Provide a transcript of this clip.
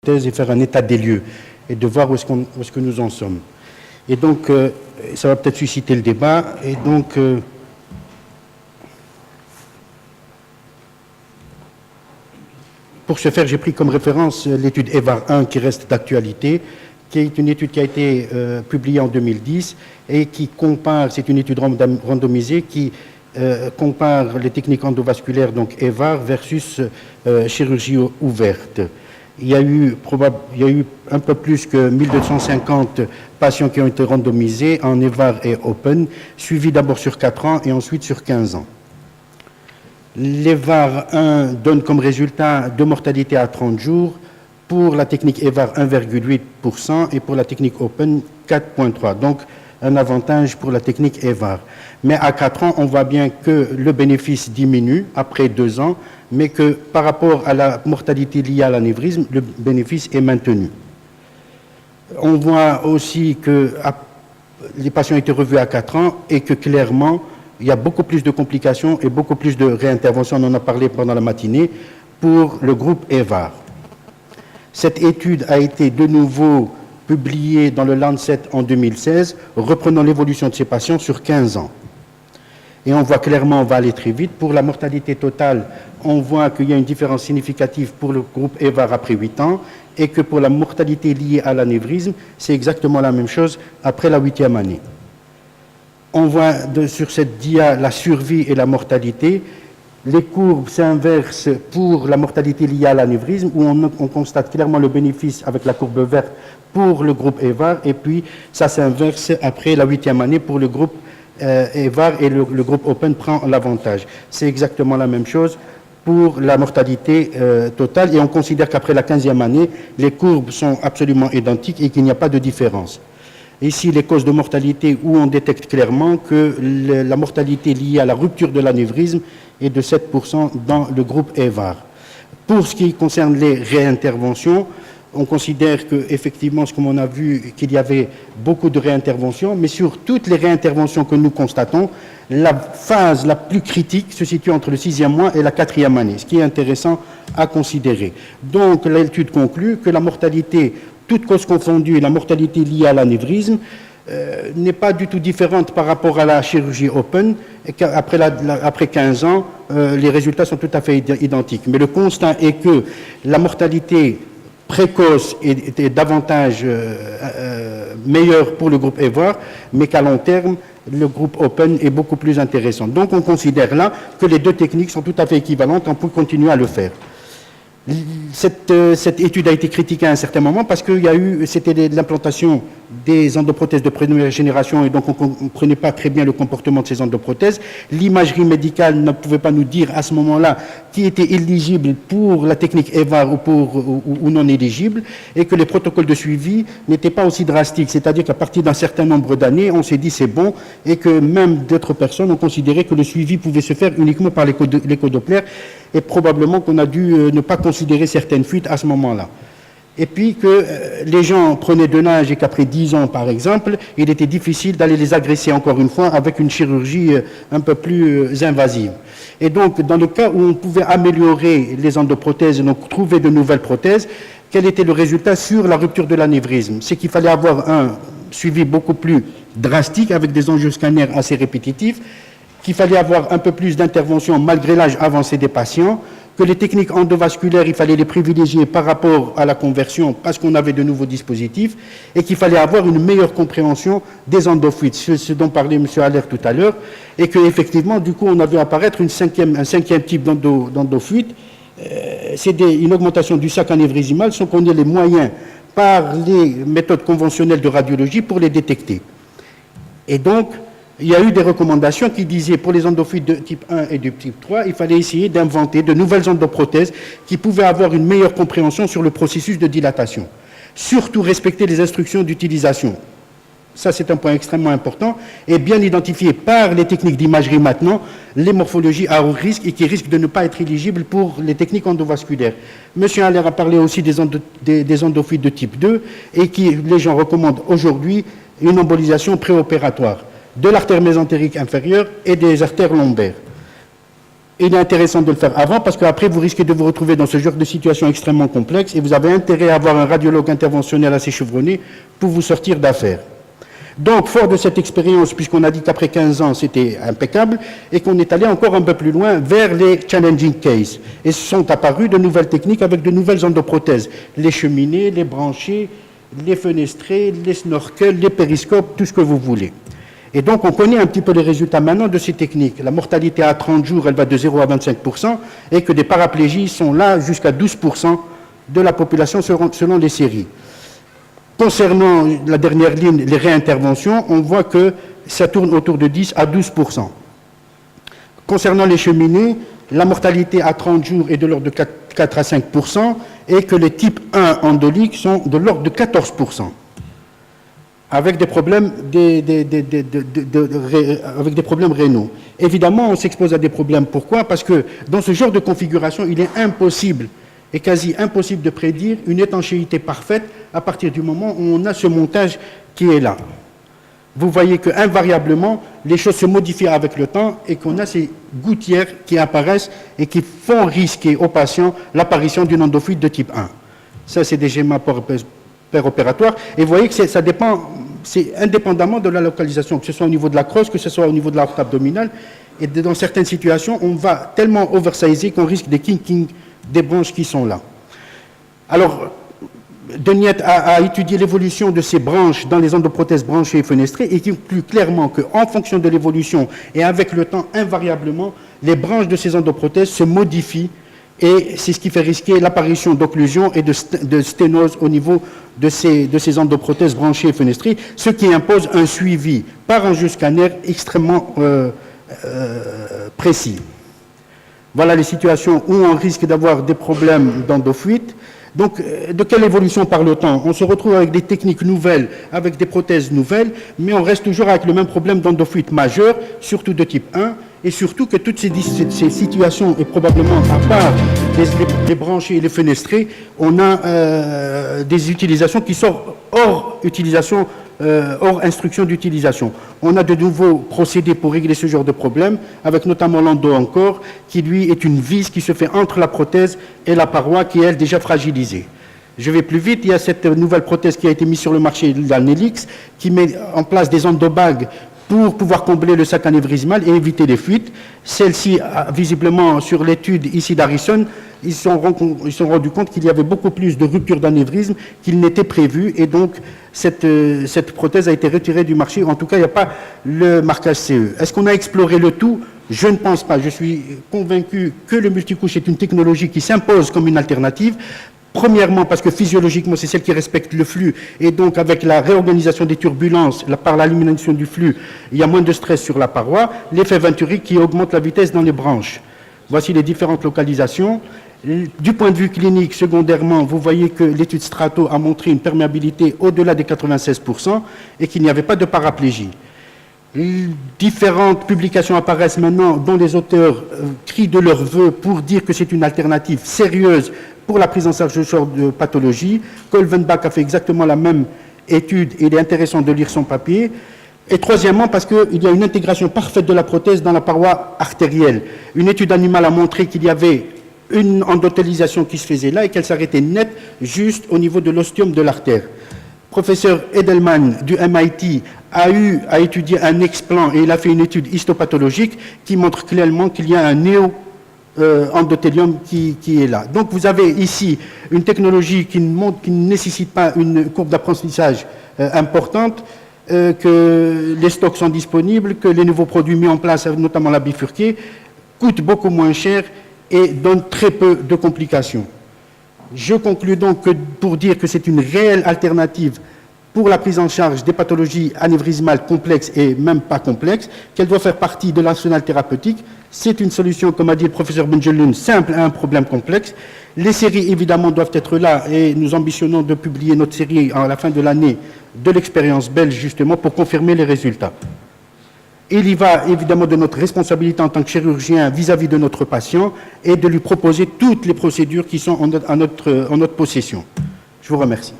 endoprothèse et faire un état des lieux et de voir où est-ce que nous en sommes. Et donc, ça va peut-être susciter le débat. Et donc, pour ce faire, j'ai pris comme référence l'étude EVAR 1 qui reste d'actualité, qui est une étude qui a été publiée en 2010 et qui compare, c'est une étude randomisée qui compare les techniques endovasculaires, donc EVAR, versus chirurgie ouverte. Il y a eu un peu plus que 1250 patients qui ont été randomisés en EVAR et Open, suivis d'abord sur 4 ans et ensuite sur 15 ans. L'EVAR 1 donne comme résultat de mortalité à 30 jours, pour la technique EVAR 1,8% et pour la technique Open 4,3%. Donc, un avantage pour la technique EVAR. Mais à 4 ans, on voit bien que le bénéfice diminue après 2 ans, mais que par rapport à la mortalité liée à l'anévrisme, le bénéfice est maintenu. On voit aussi que les patients ont été revus à 4 ans et que clairement, il y a beaucoup plus de complications et beaucoup plus de réinterventions, on en a parlé pendant la matinée, pour le groupe EVAR. Cette étude a été de nouveau publiée dans le Lancet en 2016, reprenant l'évolution de ces patients sur 15 ans. Et on voit clairement, on va aller très vite, pour la mortalité totale, on voit qu'il y a une différence significative pour le groupe EVAR après 8 ans, et que pour la mortalité liée à l'anévrisme, c'est exactement la même chose après la 8e année. On voit sur cette dia la survie et la mortalité. Les courbes s'inversent pour la mortalité liée à l'anévrisme, où on constate clairement le bénéfice avec la courbe verte pour le groupe EVAR, et puis ça s'inverse après la 8e année pour le groupe EVAR, et le groupe Open prend l'avantage. C'est exactement la même chose pour la mortalité totale, et on considère qu'après la 15e année, les courbes sont absolument identiques et qu'il n'y a pas de différence. Ici, les causes de mortalité où on détecte clairement que la mortalité liée à la rupture de l'anévrisme est de 7% dans le groupe EVAR. Pour ce qui concerne les réinterventions, on considère qu'effectivement, comme on a vu, qu'il y avait beaucoup de réinterventions, mais sur toutes les réinterventions que nous constatons, la phase la plus critique se situe entre le 6e mois et la 4e année, ce qui est intéressant à considérer. Donc, l'étude conclut que la mortalité, toutes causes confondues, la mortalité liée à l'anévrisme n'est pas du tout différente par rapport à la chirurgie Open, et qu'après 15 ans, les résultats sont tout à fait identiques. Mais le constat est que la mortalité précoce est davantage meilleure pour le groupe EVAR, mais qu'à long terme, le groupe Open est beaucoup plus intéressant. Donc on considère là que les deux techniques sont tout à fait équivalentes, on peut continuer à le faire. Cette étude a été critiquée à un certain moment parce qu'il y a eu, c'était l'implantation des endoprothèses de première génération, et donc on ne comprenait pas très bien le comportement de ces endoprothèses. L'imagerie médicale ne pouvait pas nous dire à ce moment-là qui était éligible pour la technique EVAR ou non éligible, et que les protocoles de suivi n'étaient pas aussi drastiques. C'est-à-dire qu'à partir d'un certain nombre d'années, on s'est dit c'est bon, et que même d'autres personnes ont considéré que le suivi pouvait se faire uniquement par l'écho-doppler, et probablement qu'on a dû ne pas considérer certaines fuites à ce moment-là. Et puis que les gens prenaient de l'âge et qu'après 10 ans, par exemple, il était difficile d'aller les agresser encore une fois avec une chirurgie un peu plus invasive. Et donc, dans le cas où on pouvait améliorer les endoprothèses, donc trouver de nouvelles prothèses, quel était le résultat sur la rupture de l'anévrisme? C'est qu'il fallait avoir un suivi beaucoup plus drastique avec des enjeux scanners assez répétitifs, qu'il fallait avoir un peu plus d'intervention malgré l'âge avancé des patients, que les techniques endovasculaires, il fallait les privilégier par rapport à la conversion parce qu'on avait de nouveaux dispositifs, et qu'il fallait avoir une meilleure compréhension des endophytes, ce dont parlait M. Haller tout à l'heure, et qu'effectivement, du coup, on a vu apparaître un cinquième type d'endophyte, c'est une augmentation du sac anévrisymal sans qu'on ait les moyens par les méthodes conventionnelles de radiologie pour les détecter. Et donc, il y a eu des recommandations qui disaient pour les endophytes de type 1 et de type 3, il fallait essayer d'inventer de nouvelles endoprothèses qui pouvaient avoir une meilleure compréhension sur le processus de dilatation. Surtout respecter les instructions d'utilisation. Ça, c'est un point extrêmement important, et bien identifier par les techniques d'imagerie maintenant les morphologies à haut risque et qui risquent de ne pas être éligibles pour les techniques endovasculaires. Monsieur Haller a parlé aussi des endophytes de type 2 et qui, les gens recommandent aujourd'hui une embolisation préopératoire de l'artère mésentérique inférieure et des artères lombaires. Il est intéressant de le faire avant parce qu'après, vous risquez de vous retrouver dans ce genre de situation extrêmement complexe et vous avez intérêt à avoir un radiologue interventionnel assez chevronné pour vous sortir d'affaires. Donc, fort de cette expérience, puisqu'on a dit qu'après 15 ans, c'était impeccable, et qu'on est allé encore un peu plus loin vers les challenging cases. Et sont apparues de nouvelles techniques avec de nouvelles endoprothèses. Les cheminées, les branchées, les fenestrés, les snorkels, les périscopes, tout ce que vous voulez. Et donc, on connaît un petit peu les résultats maintenant de ces techniques. La mortalité à 30 jours, elle va de 0 à 25%, et que des paraplégies sont là jusqu'à 12% de la population selon les séries. Concernant la dernière ligne, les réinterventions, on voit que ça tourne autour de 10 à 12%. Concernant les cheminées, la mortalité à 30 jours est de l'ordre de 4 à 5%, et que les types 1 endoliques sont de l'ordre de 14%. Avec des problèmes, avec des problèmes rénaux. Évidemment, on s'expose à des problèmes. Pourquoi? Parce que dans ce genre de configuration, il est impossible et quasi impossible de prédire une étanchéité parfaite à partir du moment où on a ce montage qui est là. Vous voyez qu'invariablement, les choses se modifient avec le temps et qu'on a ces gouttières qui apparaissent et qui font risquer aux patients l'apparition d'une endofuite de type 1. Ça, c'est des schémas péropératoires. Et vous voyez que ça dépend, c'est indépendamment de la localisation, que ce soit au niveau de la crosse, que ce soit au niveau de la porte abdominale. Et dans certaines situations, on va tellement oversizer qu'on risque des kinking des branches qui sont là. Alors, Deniette a étudié l'évolution de ces branches dans les endoprothèses branchées et fenestrées et qui conclut clairement qu'en fonction de l'évolution et avec le temps, invariablement, les branches de ces endoprothèses se modifient et c'est ce qui fait risquer l'apparition d'occlusion et de sténose au niveau de ces endoprothèses branchées et fenestrées, ce qui impose un suivi par angioscanner extrêmement précis. Voilà les situations où on risque d'avoir des problèmes d'endofuite. Donc, de quelle évolution parle-t-on? On se retrouve avec des techniques nouvelles, avec des prothèses nouvelles, mais on reste toujours avec le même problème d'endofuite majeure, surtout de type 1, et surtout que toutes ces situations, et probablement à part les branchés et les fenestrés, on a des utilisations qui sont hors utilisation, hors instruction d'utilisation. On a de nouveaux procédés pour régler ce genre de problème, avec notamment l'endo encore, qui lui est une vis qui se fait entre la prothèse et la paroi, qui est elle déjà fragilisée. Je vais plus vite, il y a cette nouvelle prothèse qui a été mise sur le marché, la Nelix, qui met en place des endobags pour pouvoir combler le sac anévrismal et éviter les fuites. Celle-ci, visiblement, sur l'étude ici d'Harrison, ils se sont rendus compte qu'il y avait beaucoup plus de ruptures d'anévrisme qu'il n'était prévu, et donc cette prothèse a été retirée du marché. En tout cas, il n'y a pas le marquage CE. Est-ce qu'on a exploré le tout? Je ne pense pas. Je suis convaincu que le multicouche est une technologie qui s'impose comme une alternative. Premièrement, parce que physiologiquement, c'est celle qui respecte le flux, et donc avec la réorganisation des turbulences, par l'élimination du flux, il y a moins de stress sur la paroi, l'effet venturique qui augmente la vitesse dans les branches. Voici les différentes localisations. Du point de vue clinique, secondairement, vous voyez que l'étude Strato a montré une perméabilité au-delà des 96% et qu'il n'y avait pas de paraplégie. Différentes publications apparaissent maintenant dont les auteurs crient de leur vœu pour dire que c'est une alternative sérieuse pour la prise en charge de ce genre de pathologie. Kolvenbach a fait exactement la même étude et il est intéressant de lire son papier. Et troisièmement, parce qu'il y a une intégration parfaite de la prothèse dans la paroi artérielle. Une étude animale a montré qu'il y avait une endothélisation qui se faisait là et qu'elle s'arrêtait net juste au niveau de l'ostium de l'artère. Professeur Edelman du MIT a étudié un explant et il a fait une étude histopathologique qui montre clairement qu'il y a un néo-endothélium qui est là. Donc vous avez ici une technologie qui ne nécessite pas une courbe d'apprentissage importante, que les stocks sont disponibles, que les nouveaux produits mis en place, notamment la bifurquée, coûtent beaucoup moins cher et donnent très peu de complications. Je conclus donc pour dire que c'est une réelle alternative pour la prise en charge des pathologies anévrismales complexes et même pas complexes, qu'elle doit faire partie de l'arsenal thérapeutique. C'est une solution, comme a dit le professeur Benjeloun, simple à un problème complexe. Les séries, évidemment, doivent être là et nous ambitionnons de publier notre série à la fin de l'année de l'expérience belge, justement, pour confirmer les résultats. Il y va évidemment de notre responsabilité en tant que chirurgien vis-à-vis de notre patient et de lui proposer toutes les procédures qui sont en notre possession. Je vous remercie.